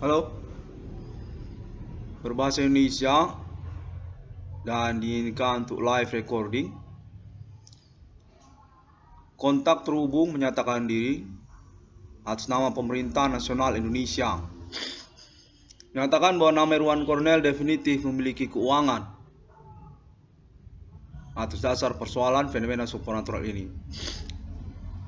Halo, berbahasa Indonesia dan diinginkan untuk live recording. Kontak terhubung menyatakan diri atas nama Pemerintah Nasional Indonesia. Menyatakan bahwa nama Irwan Cornel definitif memiliki keuangan atas dasar persoalan fenomena supernatural ini.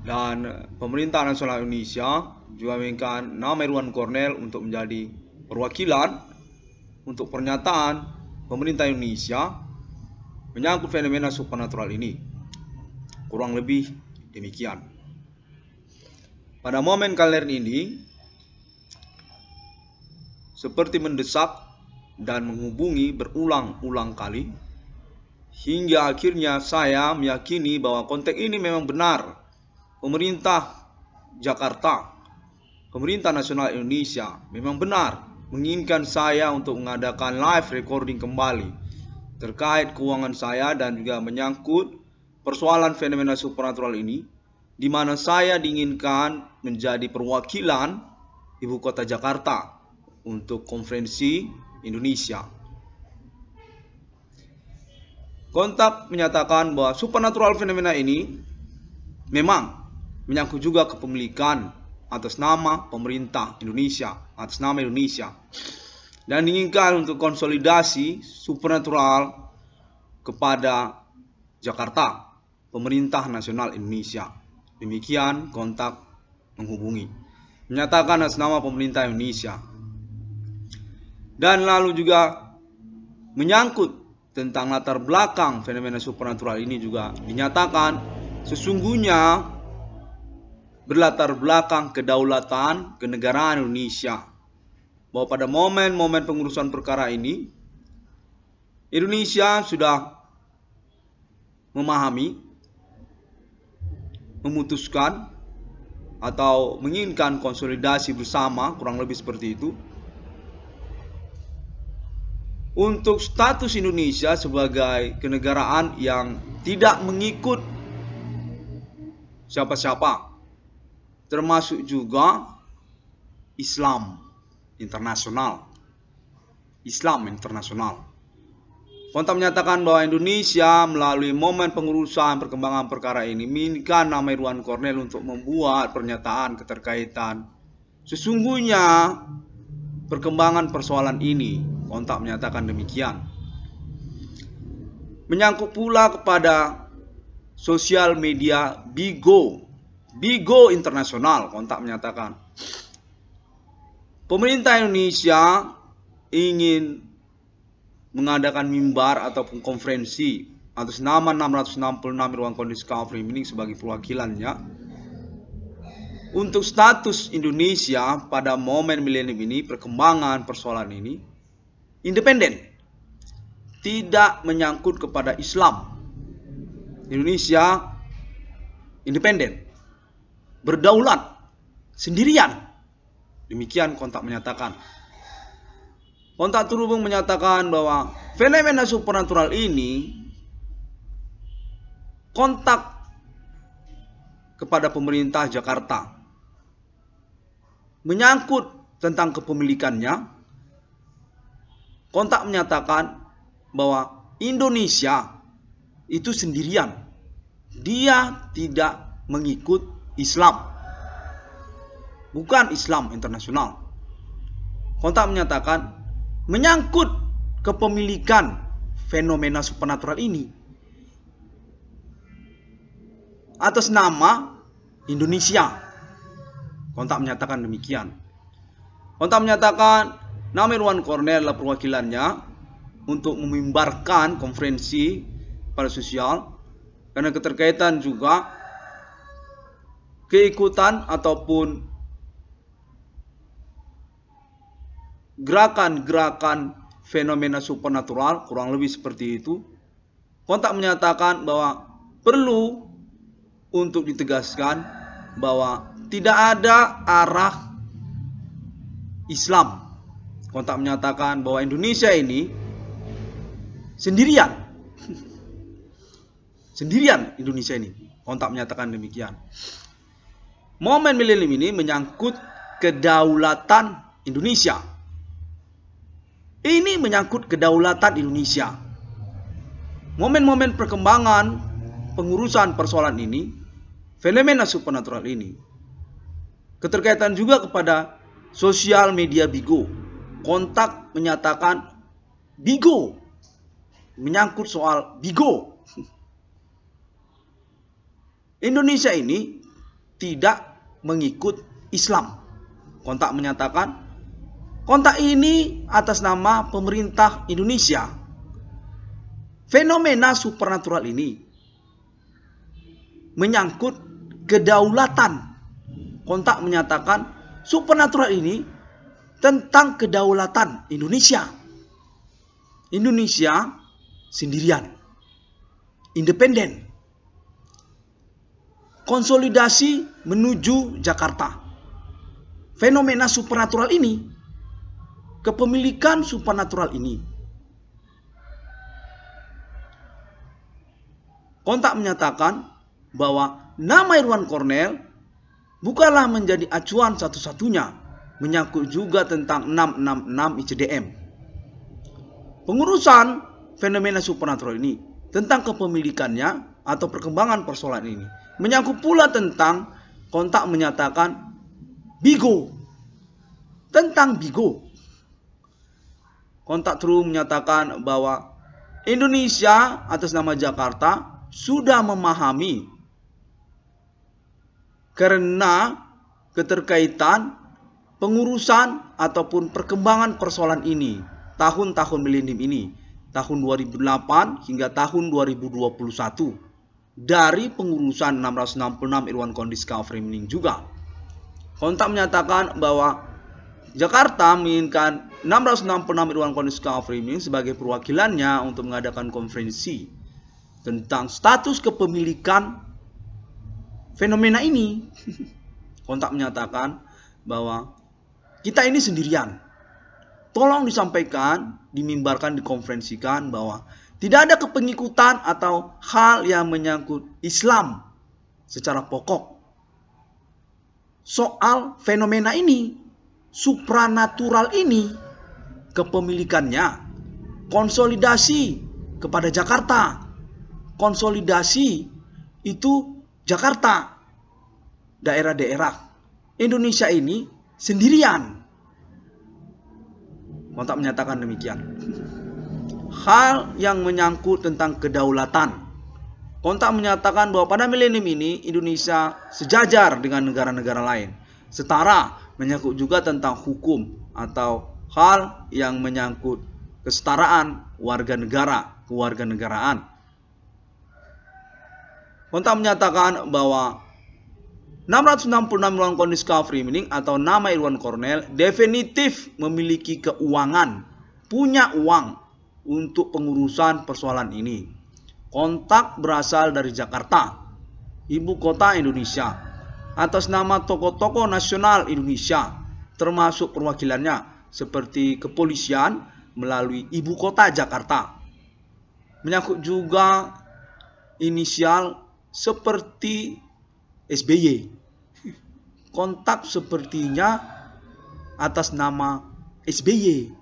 Dan Pemerintah Nasional Indonesia juga menginginkan nama Irwan Cornel untuk menjadi perwakilan untuk pernyataan pemerintah Indonesia menyangkut fenomena supernatural ini. Kurang lebih demikian. Pada momen kalian ini, seperti mendesak dan menghubungi berulang-ulang kali, hingga akhirnya saya meyakini bahwa konteks ini memang benar. Pemerintah Jakarta, Pemerintah Nasional Indonesia memang benar menginginkan saya untuk mengadakan live recording kembali terkait keuangan saya dan juga menyangkut persoalan fenomena supernatural ini, di mana saya diinginkan menjadi perwakilan Ibu Kota Jakarta untuk konferensi Indonesia. Kontak menyatakan bahwa supernatural fenomena ini memang menyangkut juga kepemilikan atas nama pemerintah Indonesia, atas nama Indonesia, dan diinginkan untuk konsolidasi supernatural kepada Jakarta, Pemerintah Nasional Indonesia. Demikian kontak menghubungi, menyatakan atas nama pemerintah Indonesia. Dan lalu juga menyangkut tentang latar belakang fenomena supernatural ini juga dinyatakan sesungguhnya berlatar belakang kedaulatan kenegaraan Indonesia, bahwa pada momen-momen pengurusan perkara ini Indonesia sudah memahami, memutuskan atau menginginkan konsolidasi bersama, kurang lebih seperti itu, untuk status Indonesia sebagai kenegaraan yang tidak mengikut siapa-siapa, termasuk juga Islam internasional. Kontak menyatakan bahwa Indonesia melalui momen pengurusan perkembangan perkara ini menginginkan nama Irwan Cornel untuk membuat pernyataan keterkaitan sesungguhnya perkembangan persoalan ini. Kontak menyatakan demikian. Menyangkut pula kepada sosial media Bigo Internasional, kontak menyatakan pemerintah Indonesia ingin mengadakan mimbar ataupun konferensi atas nama 666 Irwan Cornel Discovery Meaning sebagai perwakilannya untuk status Indonesia pada momen milenium ini, perkembangan persoalan ini independen, tidak menyangkut kepada Islam. Indonesia independen, berdaulat, sendirian. Demikian kontak menyatakan. Kontak terhubung menyatakan bahwa fenomena supernatural ini kontak kepada pemerintah Jakarta menyangkut tentang kepemilikannya. Kontak menyatakan bahwa Indonesia itu sendirian, dia tidak mengikut Islam, bukan Islam internasional. Kontak menyatakan menyangkut kepemilikan fenomena supernatural ini atas nama Indonesia. Kontak menyatakan demikian. Kontak menyatakan nama Irwan Cornel adalah perwakilannya untuk memimbarkan konferensi pada sosial karena keterkaitan juga keikutan ataupun gerakan-gerakan fenomena supernatural, kurang lebih seperti itu. Kontak menyatakan bahwa perlu untuk ditegaskan bahwa tidak ada arah Islam. Kontak menyatakan bahwa Indonesia ini sendirian. Sendirian Indonesia ini. Kontak menyatakan demikian. Momen milenium ini menyangkut kedaulatan Indonesia. Ini menyangkut kedaulatan Indonesia. Momen-momen perkembangan pengurusan persoalan ini, fenomena supernatural ini, keterkaitan juga kepada sosial media Bigo. Kontak menyatakan Bigo, menyangkut soal Bigo. Indonesia ini tidak mengikut Islam. Kontak menyatakan kontak ini atas nama pemerintah Indonesia. Fenomena supernatural ini menyangkut kedaulatan. Kontak menyatakan supernatural ini tentang kedaulatan Indonesia. Indonesia sendirian, independen, konsolidasi menuju Jakarta. Fenomena supernatural ini, kepemilikan supernatural ini, kontak menyatakan bahwa nama Irwan Cornel bukanlah menjadi acuan satu-satunya, menyangkut juga tentang 666 ICDM. Pengurusan fenomena supernatural ini tentang kepemilikannya atau perkembangan persoalan ini menyangkut pula tentang kontak menyatakan Bigo. Tentang Bigo, kontak terus menyatakan bahwa Indonesia atas nama Jakarta sudah memahami karena keterkaitan pengurusan ataupun perkembangan persoalan ini tahun-tahun milenium ini, tahun 2008 hingga tahun 2021, dari pengurusan 666 Irwan Kondiska Framing juga. Kontak menyatakan bahwa Jakarta menginginkan 666 Irwan Kondiska Framing sebagai perwakilannya untuk mengadakan konferensi tentang status kepemilikan fenomena ini. Kontak menyatakan bahwa kita ini sendirian. Tolong disampaikan, dimimbarkan, dikonferensikan bahwa tidak ada kepengikutan atau hal yang menyangkut Islam secara pokok. Soal fenomena ini, supranatural ini, kepemilikannya, konsolidasi kepada Jakarta. Konsolidasi itu Jakarta, daerah-daerah. Indonesia ini sendirian. Kontak menyatakan demikian. Hal yang menyangkut tentang kedaulatan. Kontak menyatakan bahwa pada milenium ini Indonesia sejajar dengan negara-negara lain. Setara, menyangkut juga tentang hukum atau hal yang menyangkut kesetaraan warga negara, kewarganegaraan. Kontak menyatakan bahwa 666 Irwan Kondiska Framing atau nama Irwan Cornel definitif memiliki keuangan, punya uang untuk pengurusan persoalan ini. Kontak berasal dari Jakarta, ibu kota Indonesia, atas nama tokoh-tokoh nasional Indonesia, termasuk perwakilannya seperti kepolisian melalui ibu kota Jakarta. Menyangkut juga inisial seperti SBY. Kontak sepertinya atas nama SBY.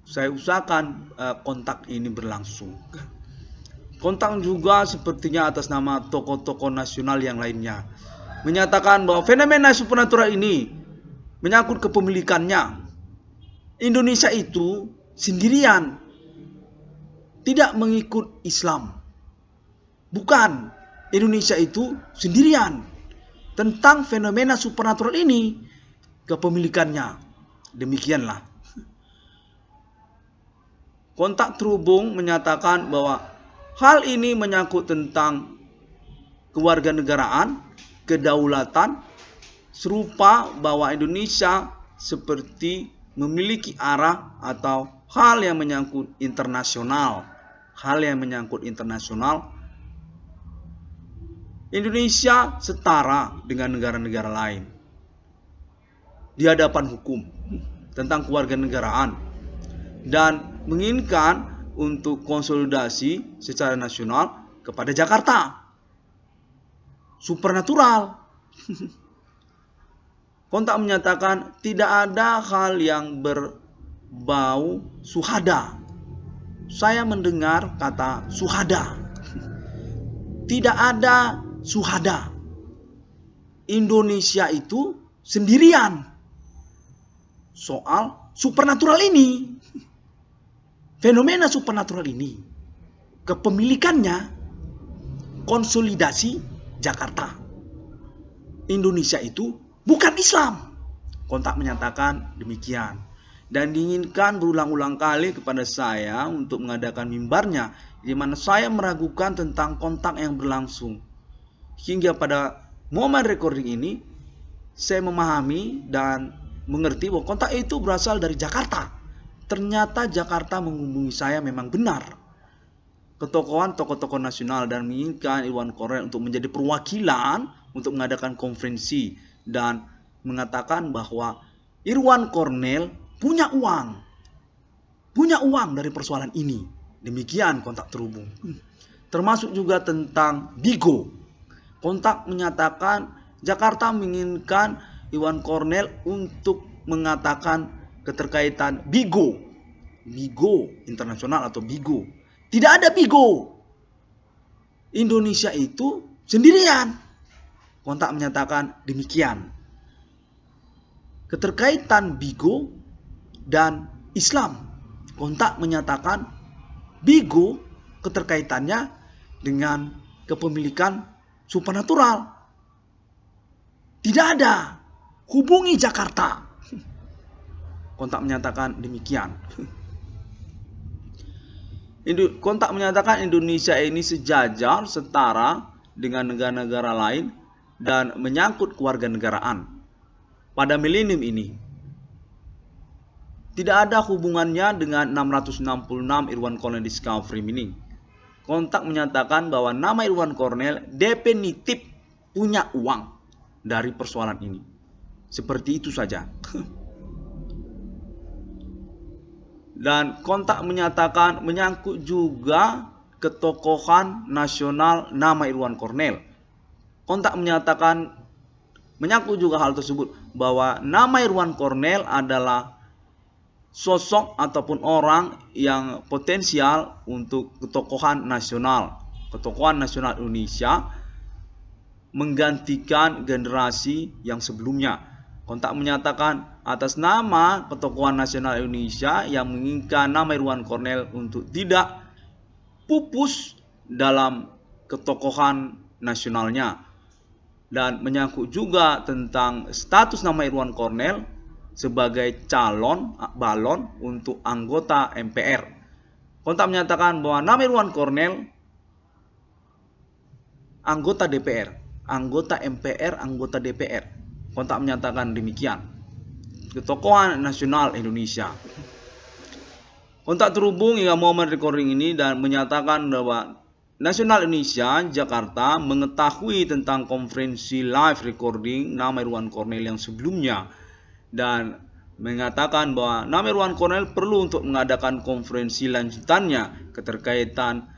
Saya usahakan kontak ini berlangsung. Kontak juga sepertinya atas nama tokoh-tokoh nasional yang lainnya. Menyatakan bahwa fenomena supernatural ini menyangkut kepemilikannya. Indonesia itu sendirian, tidak mengikut Islam. Bukan, Indonesia itu sendirian. Tentang fenomena supernatural ini, kepemilikannya. Demikianlah. Kontak terhubung menyatakan bahwa hal ini menyangkut tentang kewarganegaraan, kedaulatan, serupa bahwa Indonesia seperti memiliki arah atau hal yang menyangkut internasional. Hal yang menyangkut internasional, Indonesia setara dengan negara-negara lain di hadapan hukum tentang kewarganegaraan dan menginginkan untuk konsolidasi secara nasional kepada Jakarta. Supernatural. Kontak menyatakan tidak ada hal yang berbau suhada. Saya mendengar kata suhada. Tidak ada suhada. Indonesia itu sendirian soal supernatural ini. Fenomena supernatural ini, kepemilikannya konsolidasi Jakarta. Indonesia itu bukan Islam. Kontak menyatakan demikian. Dan diinginkan berulang-ulang kali kepada saya untuk mengadakan mimbarnya, di mana saya meragukan tentang kontak yang berlangsung. Hingga pada momen recording ini, saya memahami dan mengerti bahwa kontak itu berasal dari Jakarta. Ternyata Jakarta menghubungi saya memang benar. Ketokohan tokoh-tokoh nasional dan menginginkan Irwan Kornel untuk menjadi perwakilan untuk mengadakan konferensi dan mengatakan bahwa Irwan Kornel punya uang dari persoalan ini. Demikian kontak terhubung. Termasuk juga tentang Bigo. Kontak menyatakan Jakarta menginginkan Irwan Kornel untuk mengatakan keterkaitan Bigo internasional atau Bigo. Tidak ada Bigo. Indonesia itu sendirian. Kontak menyatakan demikian. Keterkaitan Bigo dan Islam. Kontak menyatakan Bigo keterkaitannya dengan kepemilikan supernatural. Tidak ada. Hubungi Jakarta. Kontak menyatakan demikian. Kontak menyatakan Indonesia ini sejajar, setara dengan negara-negara lain dan menyangkut kewarganegaraan. Pada milenium ini, tidak ada hubungannya dengan 666 Irwan Kornel Discovery Meaning. Kontak menyatakan bahwa nama Irwan Kornel definitif punya uang dari persoalan ini. Seperti itu saja. Dan kontak menyatakan menyangkut juga ketokohan nasional nama Irwan Kornel. Kontak menyatakan menyangkut juga hal tersebut bahwa nama Irwan Kornel adalah sosok ataupun orang yang potensial untuk ketokohan nasional Indonesia menggantikan generasi yang sebelumnya. Kontak menyatakan atas nama ketokohan nasional Indonesia yang menginginkan nama Irwan Kornel untuk tidak pupus dalam ketokohan nasionalnya. Dan menyangkut juga tentang status nama Irwan Kornel sebagai balon untuk anggota MPR. Kontak menyatakan bahwa nama Irwan Kornel anggota DPR, anggota MPR, anggota DPR. Kontak menyatakan demikian. Ketokohan nasional Indonesia. Kontak terhubung hingga momen recording ini dan menyatakan bahwa Nasional Indonesia Jakarta mengetahui tentang konferensi live recording nama Irwan Kornel yang sebelumnya dan mengatakan bahwa nama Irwan Kornel perlu untuk mengadakan konferensi lanjutannya keterkaitan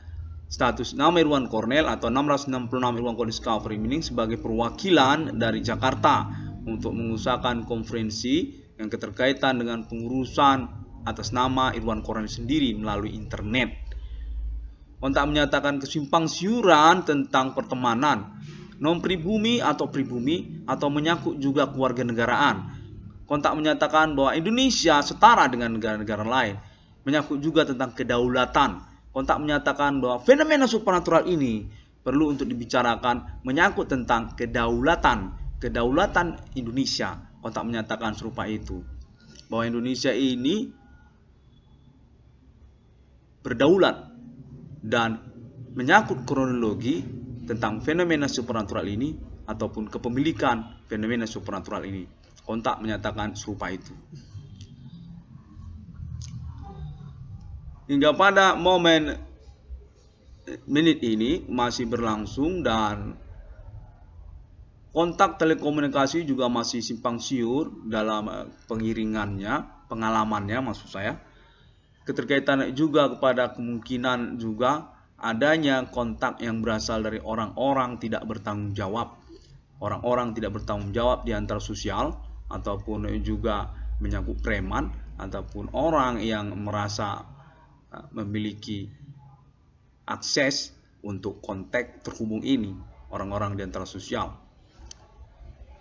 status nama Irwan Kornel atau 666 Irwan Kornel Discovery Meaning sebagai perwakilan dari Jakarta untuk mengusahakan konferensi yang keterkaitan dengan pengurusan atas nama Irwan Kornel sendiri melalui internet. Kontak menyatakan kesimpang siuran tentang pertemanan, non-pribumi atau menyangkut juga kewarganegaraan. Kontak menyatakan bahwa Indonesia setara dengan negara-negara lain, menyangkut juga tentang kedaulatan. Kontak menyatakan bahwa fenomena supernatural ini perlu untuk dibicarakan menyangkut tentang kedaulatan Indonesia. Kontak menyatakan serupa itu, bahwa Indonesia ini berdaulat dan menyangkut kronologi tentang fenomena supernatural ini ataupun kepemilikan fenomena supernatural ini. Kontak menyatakan serupa itu. Hingga pada menit ini masih berlangsung dan kontak telekomunikasi juga masih simpang siur dalam pengalamannya maksud saya. Keterkaitan juga kepada kemungkinan juga adanya kontak yang berasal dari orang-orang tidak bertanggung jawab. Orang-orang tidak bertanggung jawab di antara sosial ataupun juga menyangkut preman ataupun orang yang merasa memiliki akses untuk kontak terhubung ini, orang-orang di antara sosial.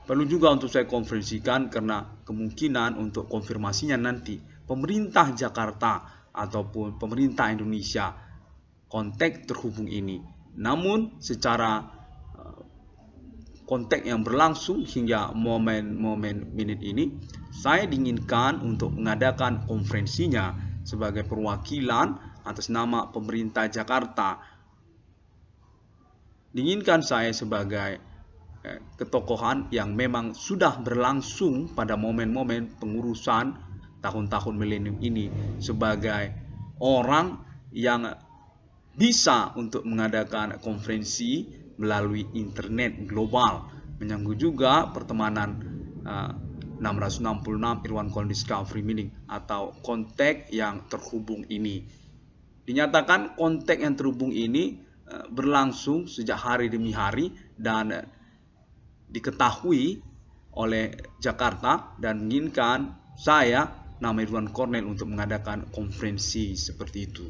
Perlu juga untuk saya konferensikan karena kemungkinan untuk konfirmasinya nanti pemerintah Jakarta ataupun pemerintah Indonesia kontak terhubung ini. Namun secara kontak yang berlangsung hingga momen menit ini, saya diinginkan untuk mengadakan konferensinya sebagai perwakilan atas nama pemerintah Jakarta. Diinginkan saya sebagai ketokohan yang memang sudah berlangsung pada momen-momen pengurusan tahun-tahun milenium ini, sebagai orang yang bisa untuk mengadakan konferensi melalui internet global, menyangkut juga pertemanan 666 Irwan Cornell Discovery Meeting atau kontak yang terhubung ini. Dinyatakan kontak yang terhubung ini berlangsung sejak hari demi hari dan diketahui oleh Jakarta dan menginginkan saya, nama Irwan Cornell, untuk mengadakan konferensi seperti itu.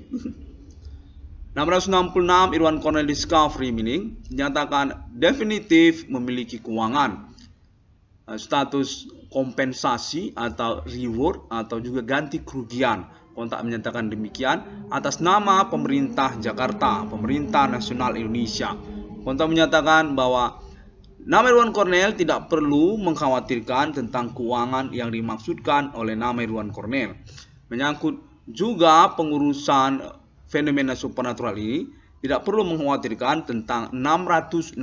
666 Irwan Cornell Discovery Meeting dinyatakan definitif memiliki keuangan, status kompensasi atau reward atau juga ganti kerugian. Kontak menyatakan demikian atas nama pemerintah Jakarta, pemerintah nasional Indonesia. Kontak menyatakan bahwa nama Irwan Cornell tidak perlu mengkhawatirkan tentang keuangan yang dimaksudkan oleh nama Irwan Cornell. Menyangkut juga pengurusan fenomena supernatural ini, tidak perlu mengkhawatirkan tentang 666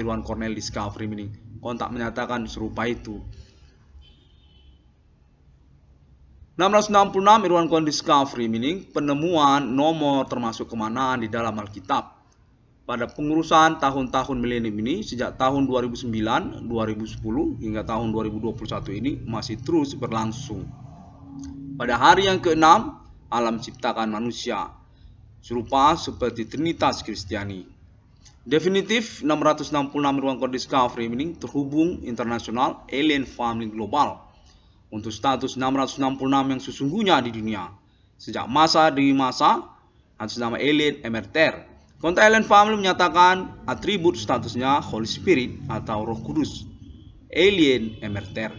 Irwan Cornell Discovery Meeting. Kontak menyatakan serupa itu. 666 Irwan Cornell Discovery Meeting, penemuan nomor termasuk kemanaan di dalam Alkitab. Pada pengurusan tahun-tahun milenium ini, sejak tahun 2009, 2010 hingga tahun 2021 ini masih terus berlangsung. Pada hari yang ke-6, alam ciptakan manusia, serupa seperti Trinitas Kristiani. Definitif 666 Irwan Cornell Discovery Meeting terhubung internasional Alien Family Global untuk status 666 yang sesungguhnya di dunia sejak masa demi masa atas nama Alien Emerter. Kontak Alien Family menyatakan atribut statusnya Holy Spirit atau Roh Kudus. Alien Emerter,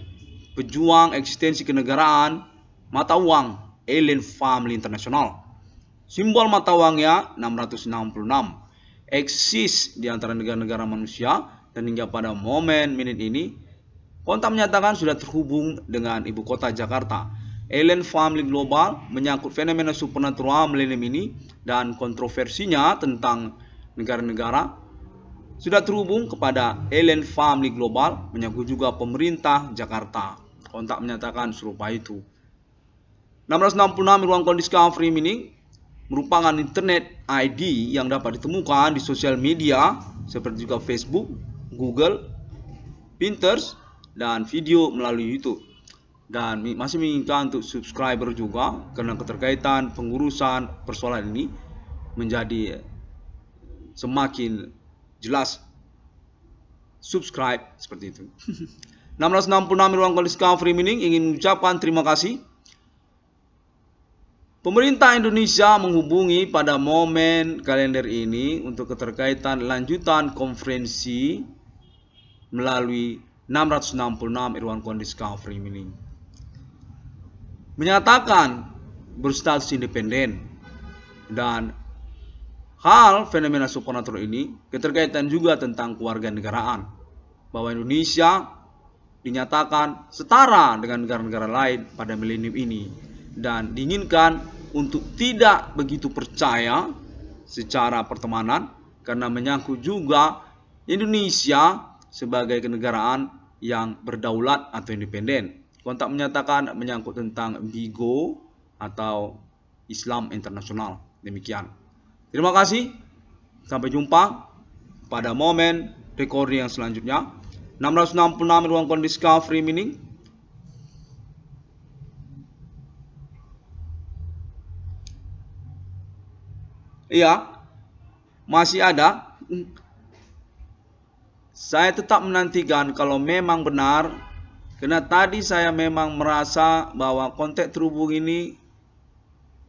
pejuang eksistensi kenegaraan, mata uang Alien Family International. Simbol mata uangnya 666. Eksis di antara negara-negara manusia dan hingga pada momen menit ini, kontak menyatakan sudah terhubung dengan ibu kota Jakarta. Alien Family Global menyangkut fenomena supernatural milenium ini dan kontroversinya tentang negara-negara sudah terhubung kepada Alien Family Global, menyangkut juga pemerintah Jakarta. Kontak menyatakan serupa itu. 666 Irwan Cornell Discovery Meeting merupakan internet ID yang dapat ditemukan di sosial media seperti juga Facebook, Google, Pinterest, dan video melalui YouTube. Dan masih menginginkan untuk subscriber juga karena keterkaitan pengurusan persoalan ini menjadi semakin jelas. Subscribe seperti itu. 666 Irwan Cornell Discovery Meeting ingin mengucapkan terima kasih. Pemerintah Indonesia menghubungi pada momen kalender ini untuk keterkaitan lanjutan konferensi melalui 666 Irwan Cornell Discovery Meeting. Menyatakan berstatus independen dan hal fenomena supernatural ini keterkaitan juga tentang kewarganegaraan, bahwa Indonesia dinyatakan setara dengan negara-negara lain pada milenium ini dan diinginkan untuk tidak begitu percaya secara pertemanan karena menyangkut juga Indonesia sebagai kenegaraan yang berdaulat atau independen. Kontak menyatakan menyangkut tentang BIGO atau Islam Internasional. Demikian. Terima kasih. Sampai jumpa pada momen recording yang selanjutnya. 666 Irwan Cornell Discovery Meeting. Iya, masih ada. Saya tetap menantikan kalau memang benar Karena tadi saya memang merasa bahwa kontak terhubung ini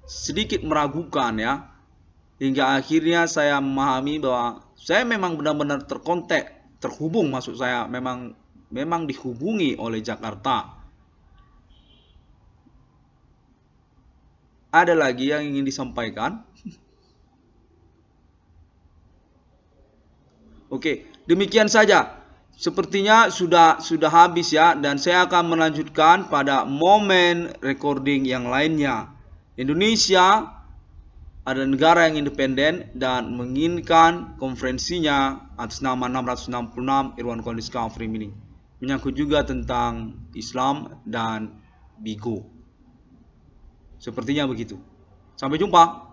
sedikit meragukan ya. Hingga akhirnya saya memahami bahwa saya memang benar-benar terhubung, maksud saya memang dihubungi oleh Jakarta. Ada lagi yang ingin disampaikan? Oke, demikian saja. Sepertinya sudah habis ya, dan saya akan melanjutkan pada momen recording yang lainnya. Indonesia adalah negara yang independen dan menginginkan konferensinya atas nama 666 Irwan Kong Discovery Meaning. Menyangkut juga tentang Islam dan Bigo. Sepertinya begitu. Sampai jumpa.